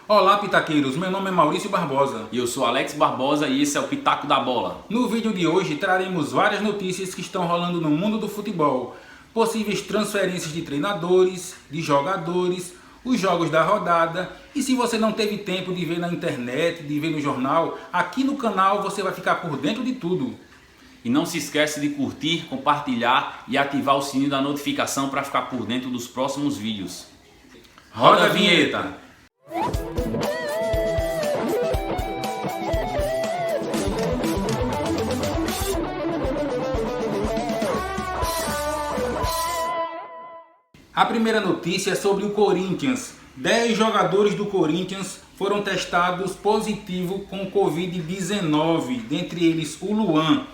Olá, pitaqueiros, meu nome é Maurício Barbosa. E eu sou Alex Barbosa e esse é o Pitaco da Bola. No vídeo de hoje traremos várias notícias que estão rolando no mundo do futebol. Possíveis transferências de treinadores, de jogadores, os jogos da rodada. E se você não teve tempo de ver na internet, de ver no jornal, aqui no canal você vai ficar por dentro de tudo. E não se esquece de curtir, compartilhar e ativar o sininho da notificação para ficar por dentro dos próximos vídeos. Roda a vinheta! A primeira notícia é sobre o Corinthians. 10 jogadores do Corinthians foram testados positivo com Covid-19, dentre eles o Luan.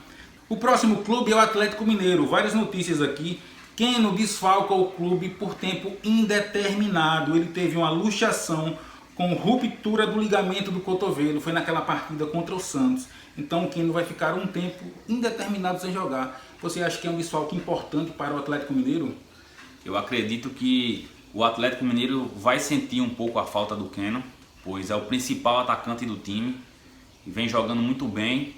O próximo clube é o Atlético Mineiro. Várias notícias aqui. Keno desfalca o clube por tempo indeterminado. Ele teve uma luxação com ruptura do ligamento do cotovelo. Foi naquela partida contra o Santos. Então o Keno vai ficar um tempo indeterminado sem jogar. Você acha que é um desfalque importante para o Atlético Mineiro? Eu acredito que o Atlético Mineiro vai sentir um pouco a falta do Keno, pois é o principal atacante do time e vem jogando muito bem.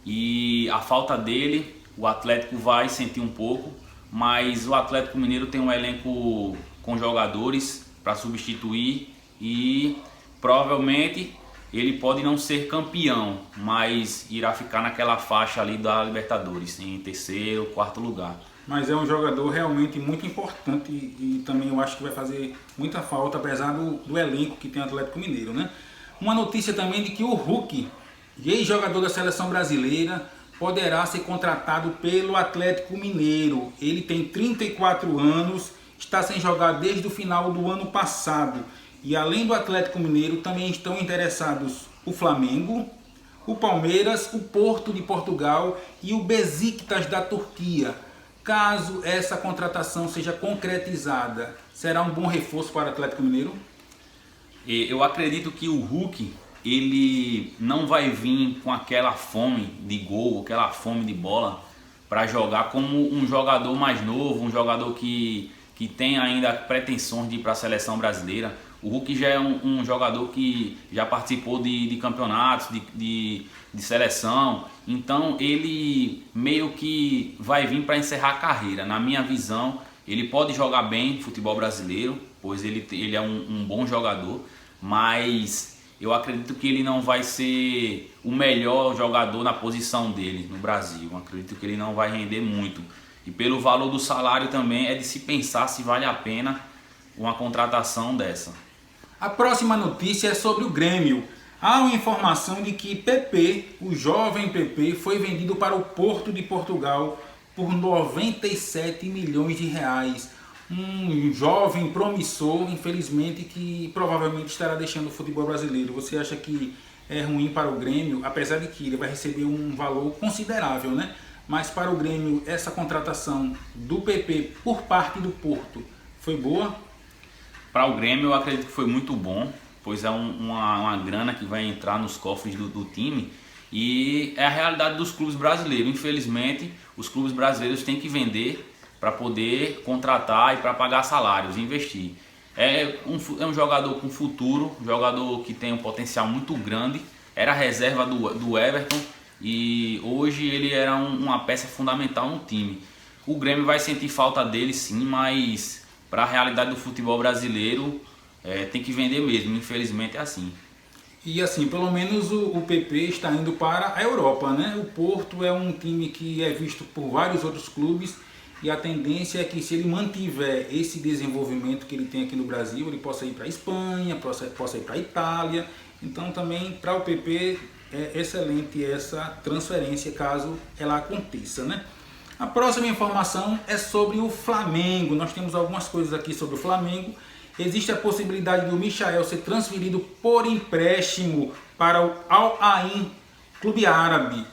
E a falta dele, o Atlético vai sentir um pouco, mas o Atlético Mineiro tem um elenco com jogadores para substituir e provavelmente ele pode não ser campeão, mas irá ficar naquela faixa ali da Libertadores, em terceiro, quarto lugar. Mas é um jogador realmente muito importante e também eu acho que vai fazer muita falta, apesar do elenco que tem o Atlético Mineiro, né? Uma notícia também de que o Hulk, ex-jogador da seleção brasileira, poderá ser contratado pelo Atlético Mineiro. Ele tem 34 anos, está sem jogar desde o final do ano passado. E além do Atlético Mineiro, também estão interessados o Flamengo, o Palmeiras, o Porto de Portugal e o Besiktas da Turquia. Caso essa contratação seja concretizada, será um bom reforço para o Atlético Mineiro? Eu acredito que o Hulk, ele não vai vir com aquela fome de gol, aquela fome de bola para jogar como um jogador mais novo, um jogador que tem ainda pretensões de ir para a seleção brasileira. O Hulk já é um jogador que já participou de campeonatos, de seleção, então ele meio que vai vir para encerrar a carreira. Na minha visão, ele pode jogar bem futebol brasileiro, pois ele é um bom jogador, mas eu acredito que ele não vai ser o melhor jogador na posição dele no Brasil. Eu acredito que ele não vai render muito. E pelo valor do salário também é de se pensar se vale a pena uma contratação dessa. A próxima notícia é sobre o Grêmio. Há uma informação de que PP, o jovem PP, foi vendido para o Porto de Portugal por 97 milhões de reais. Um jovem promissor, infelizmente, que provavelmente estará deixando o futebol brasileiro. Você acha que é ruim para o Grêmio, apesar de que ele vai receber um valor considerável, né? Mas para o Grêmio, essa contratação do PP por parte do Porto foi boa? Para o Grêmio eu acredito que foi muito bom, pois é uma grana que vai entrar nos cofres do time e é a realidade dos clubes brasileiros. Infelizmente, os clubes brasileiros têm que vender para poder contratar e para pagar salários, investir. É um jogador com futuro, um jogador que tem um potencial muito grande, era a reserva do Everton e hoje ele era uma peça fundamental no time. O Grêmio vai sentir falta dele sim, mas para a realidade do futebol brasileiro tem que vender mesmo, infelizmente é assim. E assim, pelo menos o PP está indo para a Europa, né? O Porto é um time que é visto por vários outros clubes e a tendência é que se ele mantiver esse desenvolvimento que ele tem aqui no Brasil, ele possa ir para a Espanha, possa ir para a Itália. Então também para o PP é excelente essa transferência caso ela aconteça, né? A próxima informação é sobre o Flamengo. Nós temos algumas coisas aqui sobre o Flamengo. Existe a possibilidade de o Michael ser transferido por empréstimo para o Al Ain, clube árabe.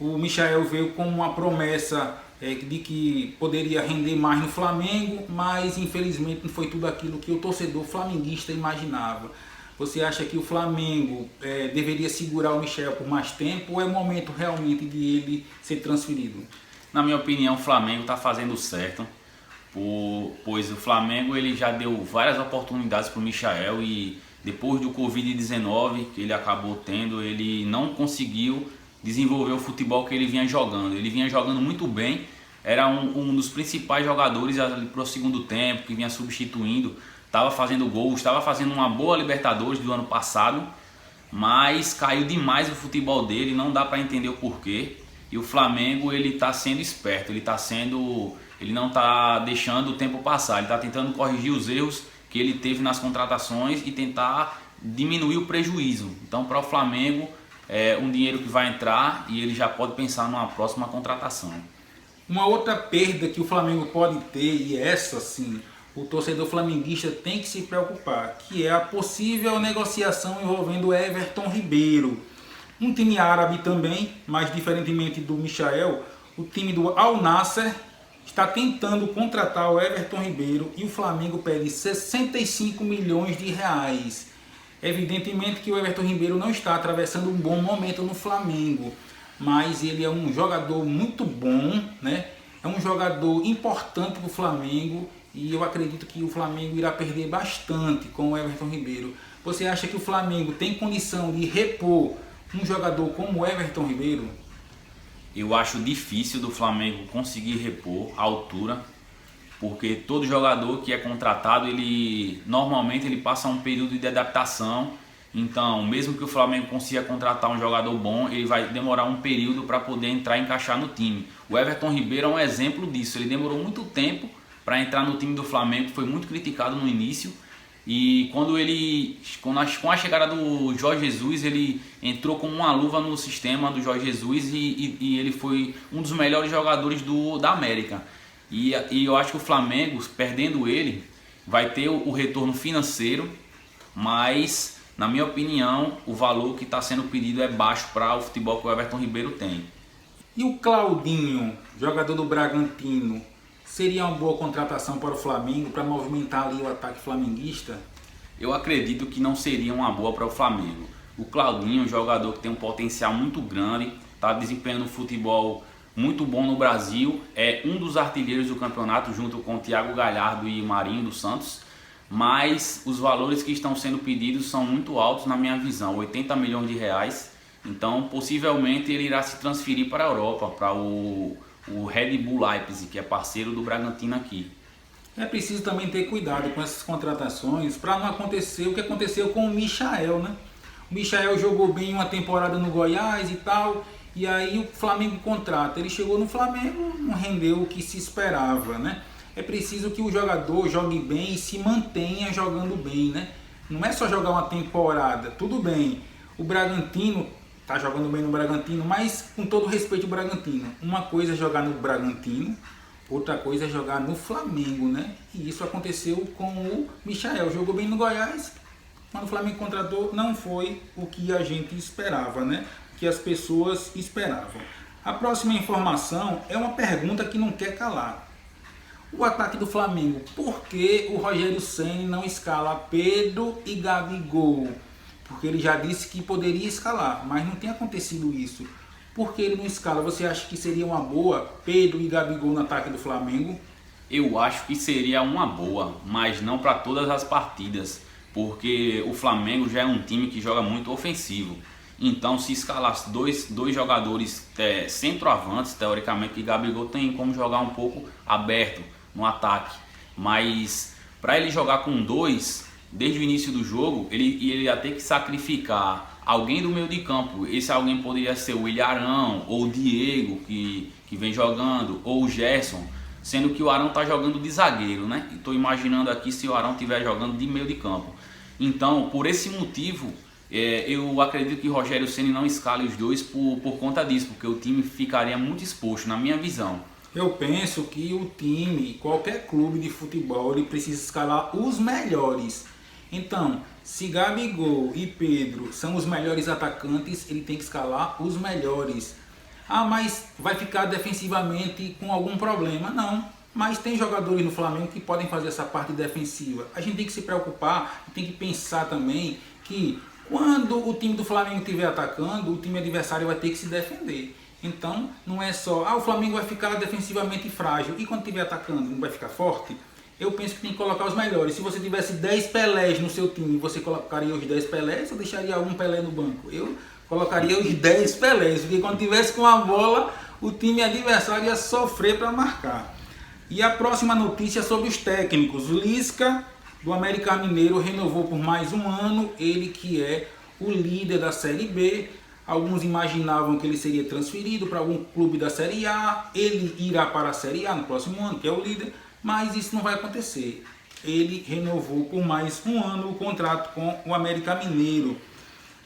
O Michael veio com uma promessa de que poderia render mais no Flamengo, mas infelizmente não foi tudo aquilo que o torcedor flamenguista imaginava. Você acha que o Flamengo deveria segurar o Michael por mais tempo ou é o momento realmente de ele ser transferido? Na minha opinião, o Flamengo está fazendo certo, pois o Flamengo ele já deu várias oportunidades para o Michael e depois do Covid-19 que ele acabou tendo, ele não conseguiu desenvolver o futebol que ele vinha jogando. Ele vinha jogando muito bem, era um dos principais jogadores para o segundo tempo, que vinha substituindo, estava fazendo gols, estava fazendo uma boa Libertadores do ano passado, mas caiu demais o futebol dele, não dá para entender o porquê. E o Flamengo, ele está sendo esperto, ele não está deixando o tempo passar, ele está tentando corrigir os erros que ele teve nas contratações e tentar diminuir o prejuízo. Então, para o Flamengo, é um dinheiro que vai entrar e ele já pode pensar numa próxima contratação. Uma outra perda que o Flamengo pode ter, e essa sim, o torcedor flamenguista tem que se preocupar, que é a possível negociação envolvendo Everton Ribeiro. Um time árabe também, mas diferentemente do Michael, o time do Al Nassr está tentando contratar o Everton Ribeiro e o Flamengo pede 65 milhões de reais. Evidentemente que o Everton Ribeiro não está atravessando um bom momento no Flamengo, mas ele é um jogador muito bom, né? É um jogador importante para o Flamengo e eu acredito que o Flamengo irá perder bastante com o Everton Ribeiro. Você acha que o Flamengo tem condição de repor um jogador como o Everton Ribeiro? Eu acho difícil do Flamengo conseguir repor a altura, porque todo jogador que é contratado, normalmente ele passa um período de adaptação. Então, mesmo que o Flamengo consiga contratar um jogador bom, ele vai demorar um período para poder entrar e encaixar no time. O Everton Ribeiro é um exemplo disso. Ele demorou muito tempo para entrar no time do Flamengo, foi muito criticado no início. E com a chegada do Jorge Jesus, ele entrou como uma luva no sistema do Jorge Jesus e ele foi um dos melhores jogadores da América. E eu acho que o Flamengo, perdendo ele, vai ter o retorno financeiro, mas, na minha opinião, o valor que está sendo pedido é baixo para o futebol que o Everton Ribeiro tem. E o Claudinho, jogador do Bragantino, seria uma boa contratação para o Flamengo, para movimentar ali o ataque flamenguista? Eu acredito que não seria uma boa para o Flamengo. O Claudinho é um jogador que tem um potencial muito grande, está desempenhando um futebol muito bom no Brasil, é um dos artilheiros do campeonato junto com o Thiago Galhardo e o Marinho dos Santos, mas os valores que estão sendo pedidos são muito altos na minha visão, 80 milhões de reais. Então possivelmente ele irá se transferir para a Europa, para o Red Bull Leipzig, que é parceiro do Bragantino aqui. É preciso também ter cuidado com essas contratações para não acontecer o que aconteceu com o Michael, né? O Michael jogou bem uma temporada no Goiás e tal, e aí o Flamengo contrata. Ele chegou no Flamengo, não rendeu o que se esperava, né? É preciso que o jogador jogue bem e se mantenha jogando bem, né? Não é só jogar uma temporada, tudo bem. O Bragantino tá jogando bem no Bragantino, mas com todo respeito ao Bragantino, uma coisa é jogar no Bragantino, outra coisa é jogar no Flamengo, né? E isso aconteceu com o Michael, jogou bem no Goiás, quando o Flamengo contratou não foi o que a gente esperava, né? O que as pessoas esperavam. A próxima informação é uma pergunta que não quer calar. O ataque do Flamengo, por que o Rogério Ceni não escala Pedro e Gabigol? Porque ele já disse que poderia escalar, mas não tem acontecido isso. Por que ele não escala? Você acha que seria uma boa Pedro e Gabigol no ataque do Flamengo? Eu acho que seria uma boa, mas não para todas as partidas, porque o Flamengo já é um time que joga muito ofensivo. Então, se escalasse dois jogadores centroavantes, teoricamente, que Gabigol tem como jogar um pouco aberto no ataque, mas para ele jogar com dois desde o início do jogo, ele ia ter que sacrificar alguém do meio de campo. Esse alguém poderia ser o Ilharão ou o Diego, que vem jogando, ou o Gerson, sendo que o Arão está jogando de zagueiro, né? Estou imaginando aqui se o Arão estiver jogando de meio de campo. Então, por esse motivo, eu acredito que Rogério Ceni não escale os dois por conta disso, porque o time ficaria muito exposto, na minha visão. Eu penso que o time, qualquer clube de futebol, ele precisa escalar os melhores. Então, se Gabigol e Pedro são os melhores atacantes, ele tem que escalar os melhores. Ah, mas vai ficar defensivamente com algum problema? Não, mas tem jogadores no Flamengo que podem fazer essa parte defensiva. A gente tem que se preocupar, tem que pensar também que quando o time do Flamengo estiver atacando, o time adversário vai ter que se defender. Então, não é só, o Flamengo vai ficar defensivamente frágil, e quando estiver atacando, não vai ficar forte? eu penso que tem que colocar os melhores. Se você tivesse 10 Pelés no seu time, você colocaria os 10 Pelés ou deixaria um Pelé no banco? Eu colocaria os 10 Pelés, porque quando tivesse com a bola, o time adversário ia sofrer para marcar. E a próxima notícia é sobre os técnicos. O Lisca, do América Mineiro, renovou por mais um ano, ele que é o líder da Série B. Alguns imaginavam que ele seria transferido para algum clube da Série A, ele irá para a Série A no próximo ano, que é o líder, mas isso não vai acontecer. Ele renovou por mais um ano o contrato com o América Mineiro.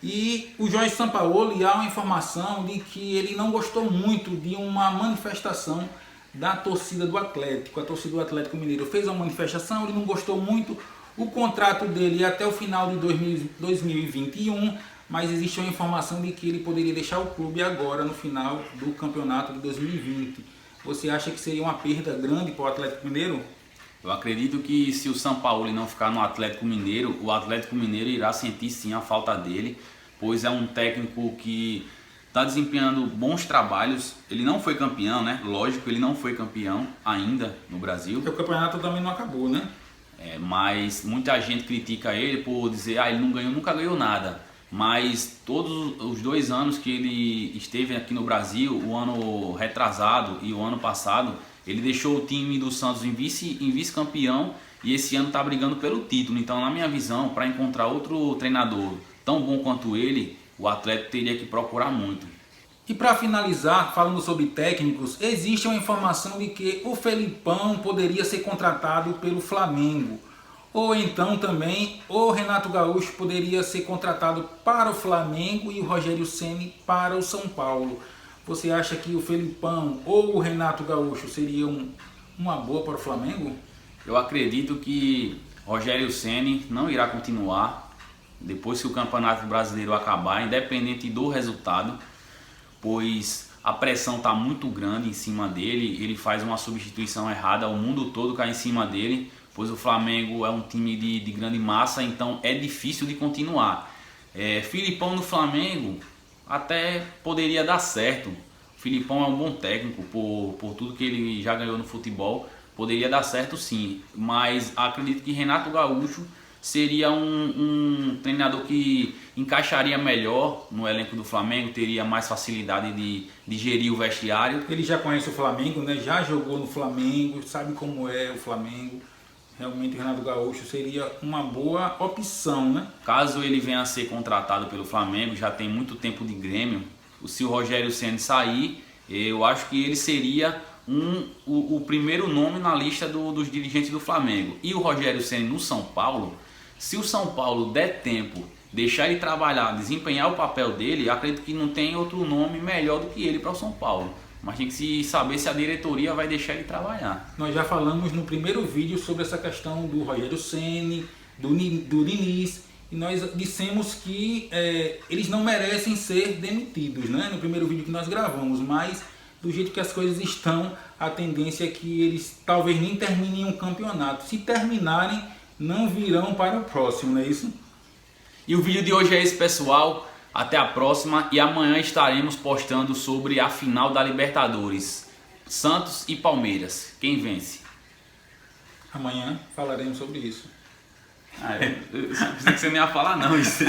E o Jorge Sampaoli, há uma informação de que ele não gostou muito de uma manifestação da torcida do Atlético. A torcida do Atlético Mineiro fez uma manifestação, ele não gostou muito. O contrato dele é até o final de 2021, mas existe uma informação de que ele poderia deixar o clube agora no final do campeonato de 2020. Você acha que seria uma perda grande para o Atlético Mineiro? Eu acredito que se o Sampaoli não ficar no Atlético Mineiro, o Atlético Mineiro irá sentir sim a falta dele, pois é um técnico que está desempenhando bons trabalhos. Ele não foi campeão, né? Lógico, ele não foi campeão ainda no Brasil. Porque o campeonato também não acabou, né? Mas muita gente critica ele por dizer, ele não ganhou, nunca ganhou nada. Mas todos os 2 anos que ele esteve aqui no Brasil, o ano retrasado e o ano passado, ele deixou o time do Santos em vice-campeão e esse ano está brigando pelo título. Então, na minha visão, para encontrar outro treinador tão bom quanto ele, o Atlético teria que procurar muito. E para finalizar, falando sobre técnicos, existe uma informação de que o Felipão poderia ser contratado pelo Flamengo. Ou então também o Renato Gaúcho poderia ser contratado para o Flamengo e o Rogério Ceni para o São Paulo. Você acha que o Felipão ou o Renato Gaúcho seriam uma boa para o Flamengo? Eu acredito que Rogério Ceni não irá continuar depois que o Campeonato Brasileiro acabar, independente do resultado, pois a pressão está muito grande em cima dele, ele faz uma substituição errada, o mundo todo cai em cima dele, pois o Flamengo é um time de grande massa, então é difícil de continuar. Filipão no Flamengo até poderia dar certo. O Filipão é um bom técnico, por tudo que ele já ganhou no futebol, poderia dar certo sim, mas acredito que Renato Gaúcho seria um treinador que encaixaria melhor no elenco do Flamengo, teria mais facilidade de gerir o vestiário. Ele já conhece o Flamengo, né? Já jogou no Flamengo, sabe como é o Flamengo. Realmente o Renato Gaúcho seria uma boa opção, né? Caso ele venha a ser contratado pelo Flamengo, já tem muito tempo de Grêmio, se o Rogério Ceni sair, eu acho que ele seria o primeiro nome na lista dos dirigentes do Flamengo. E o Rogério Ceni no São Paulo, se o São Paulo der tempo, deixar ele trabalhar, desempenhar o papel dele, acredito que não tem outro nome melhor do que ele para o São Paulo. Mas tem que se saber se a diretoria vai deixar ele trabalhar. Nós já falamos no primeiro vídeo sobre essa questão do Rogério Ceni, do Diniz, e nós dissemos que eles não merecem ser demitidos, né? No primeiro vídeo que nós gravamos, mas do jeito que as coisas estão, a tendência é que eles talvez nem terminem um campeonato. Se terminarem, não virão para o próximo, não é isso? E o vídeo de hoje é esse, pessoal. Até a próxima e amanhã estaremos postando sobre a final da Libertadores. Santos e Palmeiras. Quem vence? Amanhã falaremos sobre isso. Eu pensei que você não ia falar não. Isso.